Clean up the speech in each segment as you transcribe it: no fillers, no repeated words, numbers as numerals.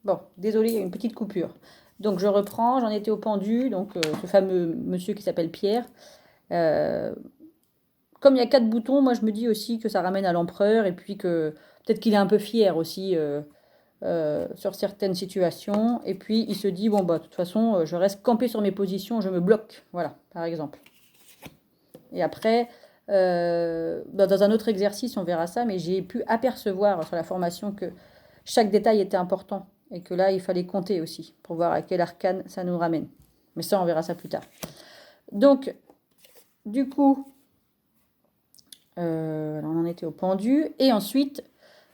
Bon, désolé, il y a une petite coupure. Donc je reprends, j'en étais au pendu, donc ce fameux monsieur qui s'appelle Pierre. Euh, Comme il y a 4 boutons, moi je me dis aussi que ça ramène à l'empereur et puis que peut-être qu'il est un peu fier aussi sur certaines situations. Et puis il se dit, bon bah de toute façon, je reste campé sur mes positions, je me bloque, voilà, par exemple. Et après, dans un autre exercice, on verra ça, mais j'ai pu apercevoir sur la formation que chaque détail était important et que là, il fallait compter aussi pour voir à quel arcane ça nous ramène. Mais ça, on verra ça plus tard. Donc, du coup, on en était au pendu. Et ensuite,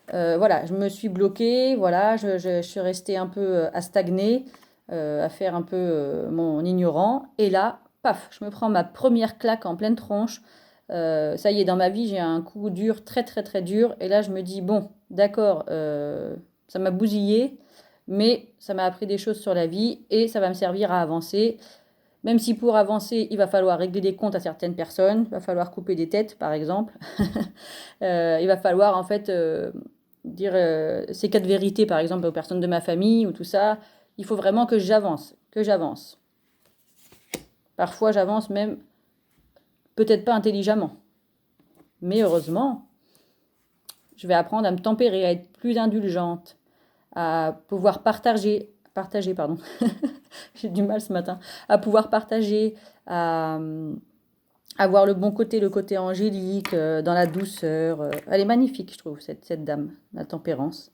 voilà, je me suis bloquée, voilà, je suis restée un peu à stagner, à faire un peu mon ignorant. Et là, paf, je me prends ma première claque en pleine tronche. Ça y est, dans ma vie, j'ai un coup dur, très très très dur. Et là, je me dis, bon, d'accord, ça m'a bousillé, mais ça m'a appris des choses sur la vie et ça va me servir à avancer. Même si pour avancer, il va falloir régler des comptes à certaines personnes, il va falloir couper des têtes, par exemple. Il va falloir en fait dire ces 4 vérités, par exemple, aux personnes de ma famille ou tout ça. Il faut vraiment que j'avance, que j'avance. Parfois, j'avance même peut-être pas intelligemment. Mais heureusement, je vais apprendre à me tempérer, à être plus indulgente, à pouvoir partager, pardon. J'ai du mal ce matin, à pouvoir partager, à avoir le bon côté, le côté angélique, dans la douceur. Elle est magnifique, je trouve, cette dame, la tempérance.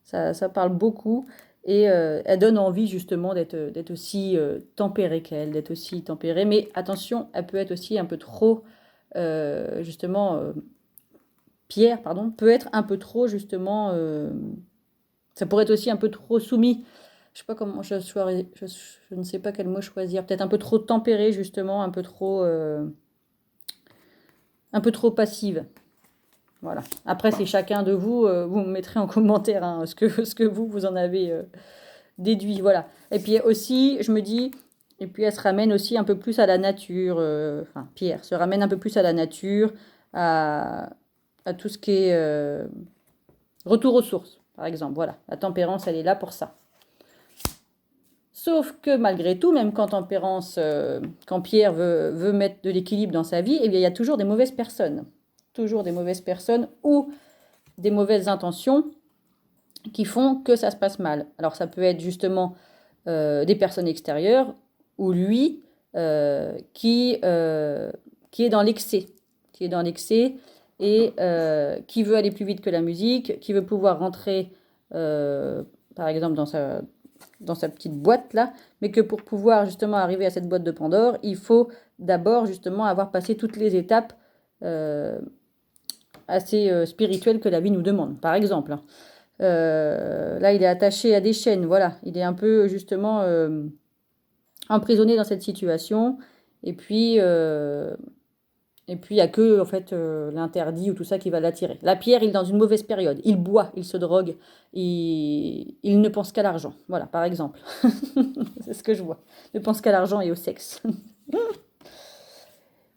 Ça parle beaucoup et elle donne envie justement d'être aussi tempérée qu'elle, d'être aussi tempérée. Mais attention, elle peut être aussi un peu trop, justement, Pierre, pardon, peut être un peu trop justement, ça pourrait être aussi un peu trop soumis. Je sais pas comment je ne sais pas quel mot choisir. Peut-être un peu trop tempérée justement, un peu trop passive. Voilà. Après, c'est chacun de vous. Vous me mettrez en commentaire hein, ce que vous en avez déduit. Voilà. Et puis aussi, je me dis, et puis elle se ramène aussi un peu plus à la nature. Enfin, Pierre se ramène un peu plus à la nature, à, à tout ce qui est retour aux sources, par exemple. Voilà. La tempérance, elle est là pour ça. Sauf que malgré tout, même quand Pierre veut mettre de l'équilibre dans sa vie, eh bien, il y a toujours des mauvaises personnes. Toujours des mauvaises personnes ou des mauvaises intentions qui font que ça se passe mal. Alors ça peut être justement des personnes extérieures ou lui qui est dans l'excès, qui est dans l'excès et qui veut aller plus vite que la musique, qui veut pouvoir rentrer par exemple dans sa petite boîte là, mais que pour pouvoir justement arriver à cette boîte de Pandore, il faut d'abord justement avoir passé toutes les étapes assez spirituelles que la vie nous demande, par exemple. Là, il est attaché à des chaînes, voilà. Il est un peu justement emprisonné dans cette situation. Et puis, il n'y a que en fait, l'interdit ou tout ça qui va l'attirer. La pierre, il est dans une mauvaise période. Il boit, il se drogue, il ne pense qu'à l'argent. Voilà, par exemple. C'est ce que je vois. Il ne pense qu'à l'argent et au sexe.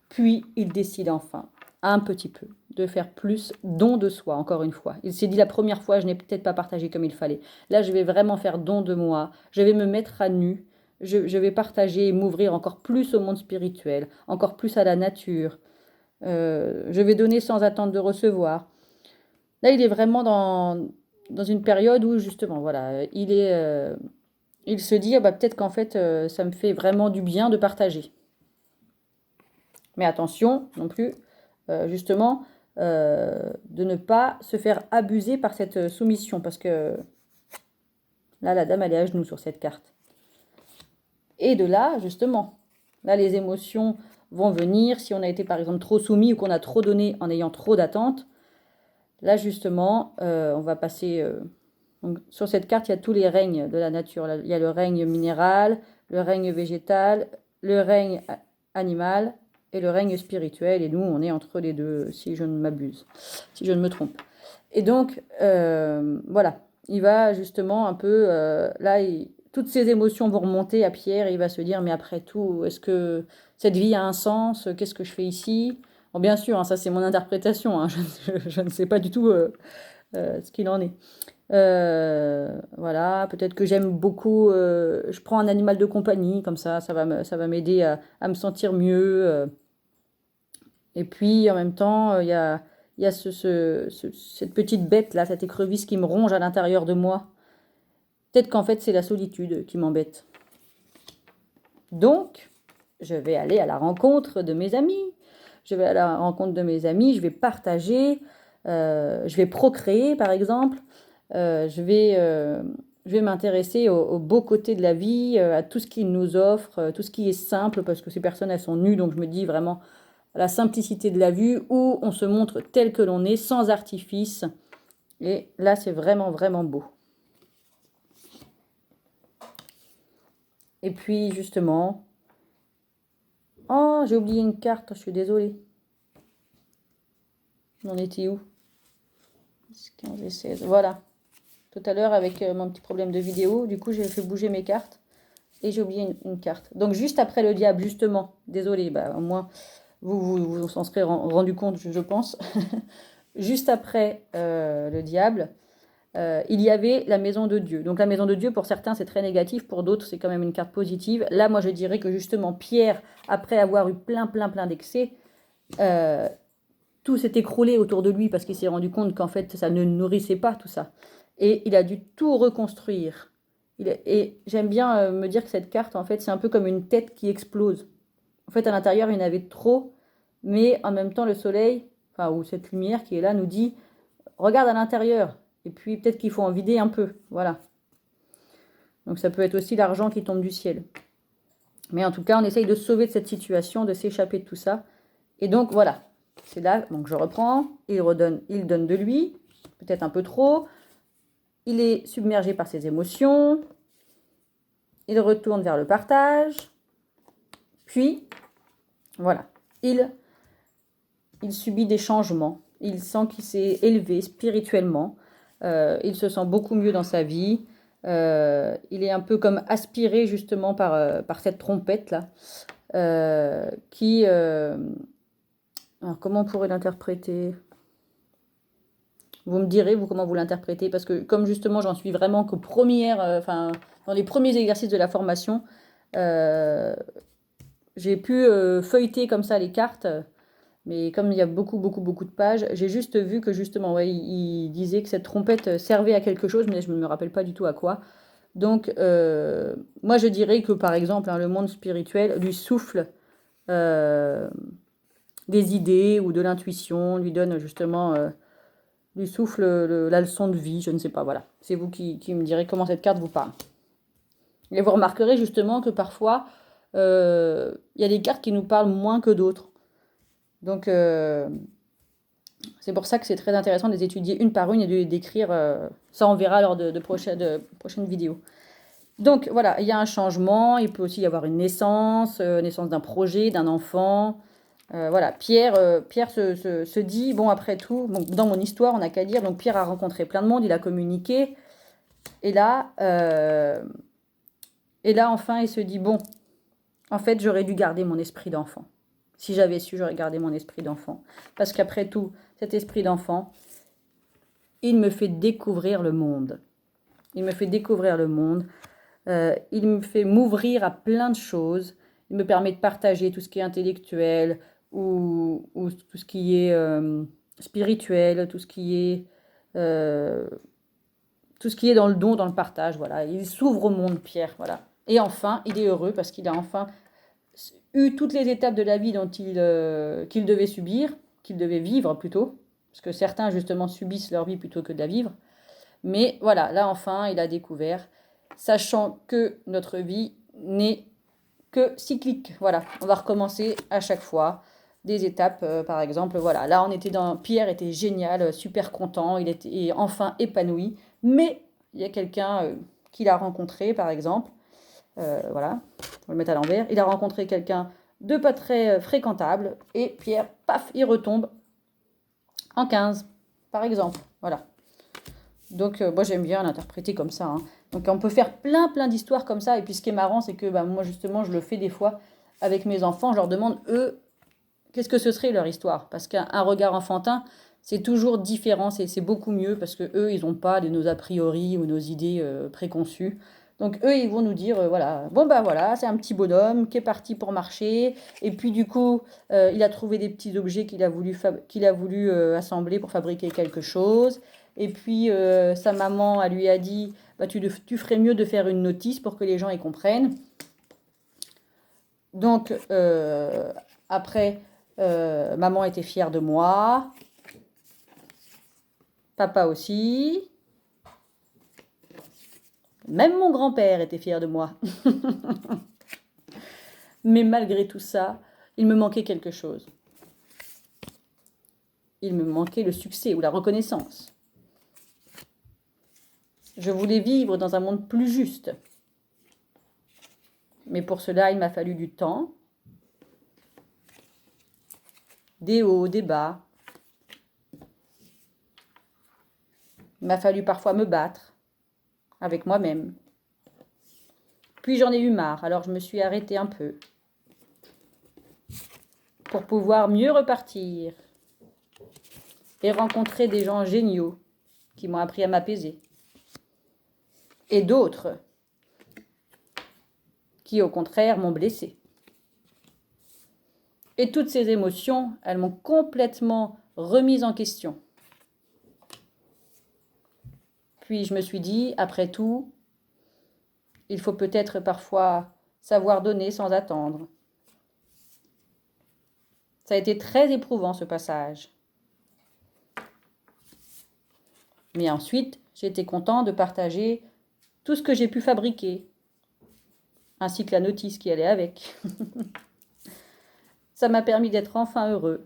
Puis, il décide enfin, un petit peu, de faire plus don de soi, encore une fois. Il s'est dit la première fois, je n'ai peut-être pas partagé comme il fallait. Là, je vais vraiment faire don de moi. Je vais me mettre à nu. Je vais partager et m'ouvrir encore plus au monde spirituel, encore plus à la nature. Je vais donner sans attendre de recevoir. Là, il est vraiment dans une période où, justement, voilà, il se dit, ah bah, peut-être qu'en fait, ça me fait vraiment du bien de partager. Mais attention, non plus, justement, de ne pas se faire abuser par cette soumission, parce que là, la dame, elle est à genoux sur cette carte. Et de là, justement, là, les émotions vont venir, si on a été, par exemple, trop soumis ou qu'on a trop donné en ayant trop d'attentes. Là, justement, on va passer... donc, sur cette carte, il y a tous les règnes de la nature. Là, il y a le règne minéral, le règne végétal, le règne animal et le règne spirituel. Et nous, on est entre les deux, si je ne m'abuse, si je ne me trompe. Et donc, voilà, il va justement un peu... là, toutes ces émotions vont remonter à Pierre et il va se dire, mais après tout, est-ce que cette vie a un sens? Qu'est-ce que je fais ici? Bon, bien sûr, hein, ça c'est mon interprétation, hein, je ne sais pas du tout ce qu'il en est. Voilà, peut-être que j'aime beaucoup, je prends un animal de compagnie, comme ça va m'aider à me sentir mieux. Et puis en même temps, il y a cette petite bête là, cette écrevisse qui me ronge à l'intérieur de moi. Peut-être qu'en fait c'est la solitude qui m'embête. Donc, je vais aller à la rencontre de mes amis. Je vais à la rencontre de mes amis, je vais partager, je vais procréer par exemple, je vais m'intéresser aux beaux côtés de la vie, à tout ce qu'ils nous offrent, tout ce qui est simple, parce que ces personnes, elles sont nues, donc je me dis vraiment la simplicité de la vue, où on se montre tel que l'on est, sans artifice. Et là, c'est vraiment, vraiment beau. Et puis, justement... Oh, j'ai oublié une carte, je suis désolée. On en était où? 15 et 16, voilà. Tout à l'heure, avec mon petit problème de vidéo, du coup, j'ai fait bouger mes cartes et j'ai oublié une carte. Donc, juste après le diable, justement, désolée, bah, au moins, vous en serez rendu compte, je pense. Juste après le diable, il y avait la maison de Dieu. Donc, la maison de Dieu, pour certains, c'est très négatif, pour d'autres, c'est quand même une carte positive. Là, moi, je dirais que justement, Pierre, après avoir eu plein d'excès, tout s'est écroulé autour de lui parce qu'il s'est rendu compte qu'en fait, ça ne nourrissait pas tout ça. Et il a dû tout reconstruire. Et j'aime bien me dire que cette carte, en fait, c'est un peu comme une tête qui explose. En fait, à l'intérieur, il y en avait trop, mais en même temps, le soleil, enfin, ou cette lumière qui est là, nous dit, regarde à l'intérieur. Et puis, peut-être qu'il faut en vider un peu. Voilà. Donc, ça peut être aussi l'argent qui tombe du ciel. Mais en tout cas, on essaye de se sauver de cette situation, de s'échapper de tout ça. Et donc, voilà. C'est là, donc je reprends, il donne de lui, peut-être un peu trop, il est submergé par ses émotions, il retourne vers le partage, puis, voilà, il subit des changements, il sent qu'il s'est élevé spirituellement, il se sent beaucoup mieux dans sa vie, il est un peu comme aspiré justement par cette trompette-là, qui... alors, comment on pourrait l'interpréter? Vous me direz, vous, comment vous l'interprétez, parce que comme justement, j'en suis vraiment qu'aux premières, enfin, dans les premiers exercices de la formation, euh, j'ai pu feuilleter comme ça les cartes, mais comme il y a beaucoup de pages, j'ai juste vu que justement, ouais, il disait que cette trompette servait à quelque chose, mais je ne me rappelle pas du tout à quoi. Donc, moi, je dirais que par exemple, hein, le monde spirituel lui souffle des idées ou de l'intuition, lui donne justement, lui souffle la leçon de vie, je ne sais pas, voilà. C'est vous qui me direz comment cette carte vous parle. Et vous remarquerez justement que parfois, il y a des cartes qui nous parlent moins que d'autres. Donc, c'est pour ça que c'est très intéressant de les étudier une par une et de les décrire. Ça, on verra lors de prochaines vidéos. Donc, voilà, il y a un changement. Il peut aussi y avoir une naissance, naissance d'un projet, d'un enfant. Voilà, Pierre se dit, bon, après tout, bon, dans mon histoire, on n'a qu'à dire, donc Pierre a rencontré plein de monde, il a communiqué, et là, enfin, il se dit, bon, en fait, j'aurais dû garder mon esprit d'enfant. Si j'avais su, j'aurais gardé mon esprit d'enfant. Parce qu'après tout, cet esprit d'enfant, il me fait découvrir le monde. Il me fait découvrir le monde. Il me fait m'ouvrir à plein de choses. Il me permet de partager tout ce qui est intellectuel, ou tout ce qui est spirituel, tout ce qui est dans le don, dans le partage, voilà. Il s'ouvre au monde, Pierre, voilà. Et enfin, il est heureux parce qu'il a enfin eu toutes les étapes de la vie qu'il devait subir, qu'il devait vivre plutôt, parce que certains justement subissent leur vie plutôt que de la vivre. Mais voilà, là enfin, il a découvert, sachant que notre vie n'est que cyclique. Voilà, on va recommencer à chaque fois des étapes, par exemple. Voilà, là Pierre était génial, super content, il était enfin épanoui. Mais il y a quelqu'un qu'il a rencontré, par exemple. Voilà, on va le mettre à l'envers. Il a rencontré quelqu'un de pas très fréquentable et Pierre, paf, il retombe en 15, par exemple. Voilà. Donc, moi, j'aime bien l'interpréter comme ça. Hein. Donc, on peut faire plein d'histoires comme ça. Et puis, ce qui est marrant, c'est que moi, justement, je le fais des fois avec mes enfants. Je leur demande, eux, qu'est-ce que ce serait leur histoire? Parce qu'un regard enfantin, c'est toujours différent, c'est beaucoup mieux parce que eux, ils n'ont pas nos a priori ou nos idées préconçues. Donc eux, ils vont nous dire, voilà, bon bah voilà, c'est un petit bonhomme qui est parti pour marcher, et puis du coup, il a trouvé des petits objets qu'il a voulu assembler pour fabriquer quelque chose. Et puis sa maman, elle lui a dit, bah, tu ferais mieux de faire une notice pour que les gens y comprennent. Donc après, maman était fière de moi, papa aussi, même mon grand-père était fier de moi. Mais malgré tout ça, il me manquait quelque chose. Il me manquait le succès ou la reconnaissance. Je voulais vivre dans un monde plus juste. Mais pour cela, il m'a fallu du temps, des hauts, des bas. Il m'a fallu parfois me battre avec moi-même. Puis j'en ai eu marre, alors je me suis arrêtée un peu pour pouvoir mieux repartir et rencontrer des gens géniaux qui m'ont appris à m'apaiser. Et d'autres qui, au contraire, m'ont blessée. Et toutes ces émotions, elles m'ont complètement remise en question. Puis je me suis dit, après tout, il faut peut-être parfois savoir donner sans attendre. Ça a été très éprouvant ce passage. Mais ensuite, j'ai été content de partager tout ce que j'ai pu fabriquer, ainsi que la notice qui allait avec. Ça m'a permis d'être enfin heureux,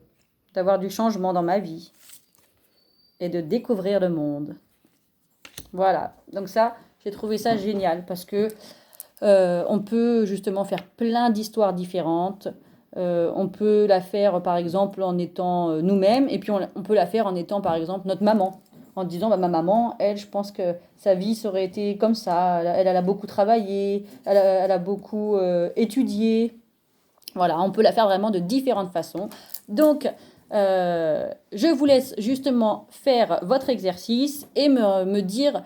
d'avoir du changement dans ma vie et de découvrir le monde. Voilà, donc ça, j'ai trouvé ça génial parce que on peut justement faire plein d'histoires différentes. On peut la faire par exemple en étant nous-mêmes et puis on peut la faire en étant par exemple notre maman. En disant, bah, ma maman, elle, je pense que sa vie ça aurait été comme ça. Elle a beaucoup travaillé, elle a beaucoup étudié. Voilà, on peut la faire vraiment de différentes façons. Donc, je vous laisse justement faire votre exercice et me dire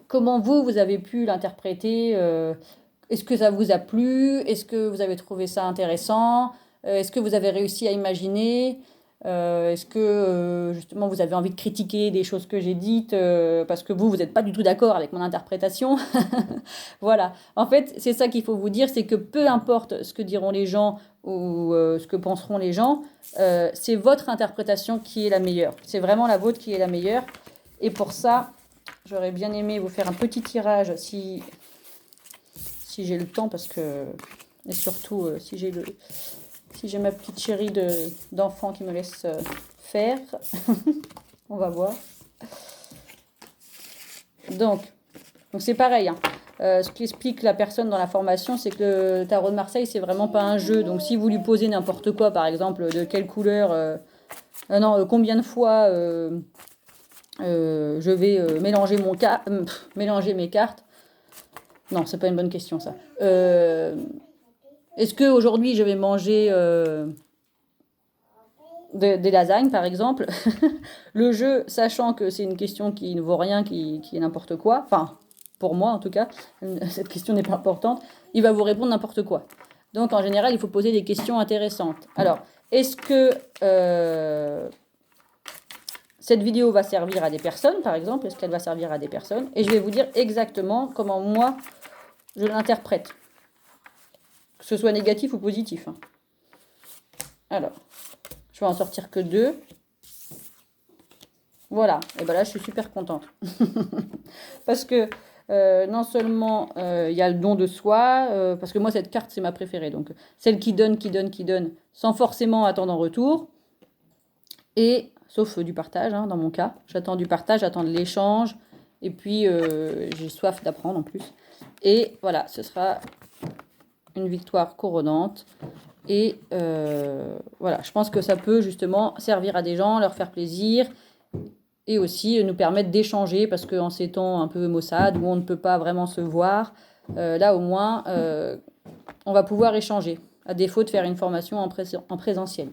comment vous avez pu l'interpréter. Est-ce que ça vous a plu? Est-ce que vous avez trouvé ça intéressant? Est-ce que vous avez réussi à imaginer? Est-ce que justement vous avez envie de critiquer des choses que j'ai dites parce que vous n'êtes pas du tout d'accord avec mon interprétation? Voilà, en fait c'est ça qu'il faut vous dire, c'est que peu importe ce que diront les gens ou ce que penseront les gens, c'est votre interprétation qui est la meilleure, c'est vraiment la vôtre qui est la meilleure. Et pour ça, j'aurais bien aimé vous faire un petit tirage si j'ai le temps, parce que, et surtout si j'ai ma petite chérie d'enfant qui me laisse faire. On va voir. Donc c'est pareil, hein. Ce qu'explique la personne dans la formation, c'est que le tarot de Marseille, c'est vraiment pas un jeu. Donc si vous lui posez n'importe quoi, par exemple, de quelle couleur, combien de fois je vais mélanger mes cartes. Non, c'est pas une bonne question ça. Est-ce qu'aujourd'hui je vais manger des lasagnes par exemple? Le jeu, sachant que c'est une question qui ne vaut rien, qui est n'importe quoi, enfin pour moi en tout cas, cette question n'est pas importante, il va vous répondre n'importe quoi. Donc en général, il faut poser des questions intéressantes. Alors, est-ce que cette vidéo va servir à des personnes, par exemple? Est-ce qu'elle va servir à des personnes? Et je vais vous dire exactement comment moi, je l'interprète. Que ce soit négatif ou positif, hein. Alors, je vais en sortir que 2. Voilà, et ben là, je suis super contente. Parce que non seulement il y a le don de soi, parce que moi, cette carte, c'est ma préférée. Donc, celle qui donne, sans forcément attendre en retour. Et, sauf du partage, hein, dans mon cas. J'attends du partage, j'attends de l'échange. Et puis, j'ai soif d'apprendre en plus. Et voilà, ce sera une victoire couronnante. Et voilà, je pense que ça peut justement servir à des gens, leur faire plaisir. Et aussi nous permettre d'échanger, parce qu'en ces temps un peu maussade, où on ne peut pas vraiment se voir, là au moins, on va pouvoir échanger, à défaut de faire une formation en présentiel.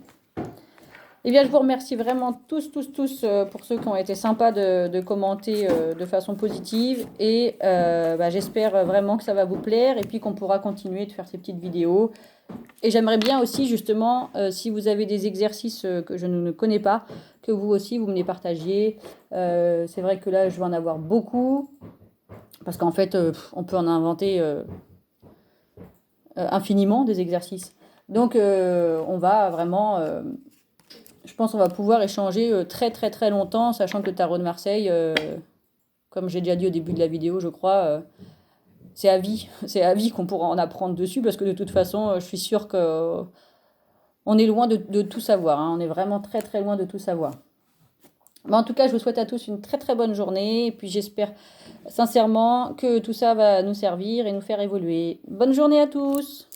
Eh bien, je vous remercie vraiment tous pour ceux qui ont été sympas de commenter de façon positive. Et j'espère vraiment que ça va vous plaire et puis qu'on pourra continuer de faire ces petites vidéos. Et j'aimerais bien aussi, justement, si vous avez des exercices que je ne connais pas, que vous aussi, vous me les partagiez. C'est vrai que là, je vais en avoir beaucoup. Parce qu'en fait, on peut en inventer infiniment des exercices. Donc, on va vraiment... je pense qu'on va pouvoir échanger très longtemps, sachant que le tarot de Marseille, comme j'ai déjà dit au début de la vidéo, je crois, c'est à vie. C'est à vie qu'on pourra en apprendre dessus, parce que de toute façon, je suis sûre que on est loin de tout savoir. Hein. On est vraiment très loin de tout savoir. Mais en tout cas, je vous souhaite à tous une très bonne journée. Et puis j'espère sincèrement que tout ça va nous servir et nous faire évoluer. Bonne journée à tous!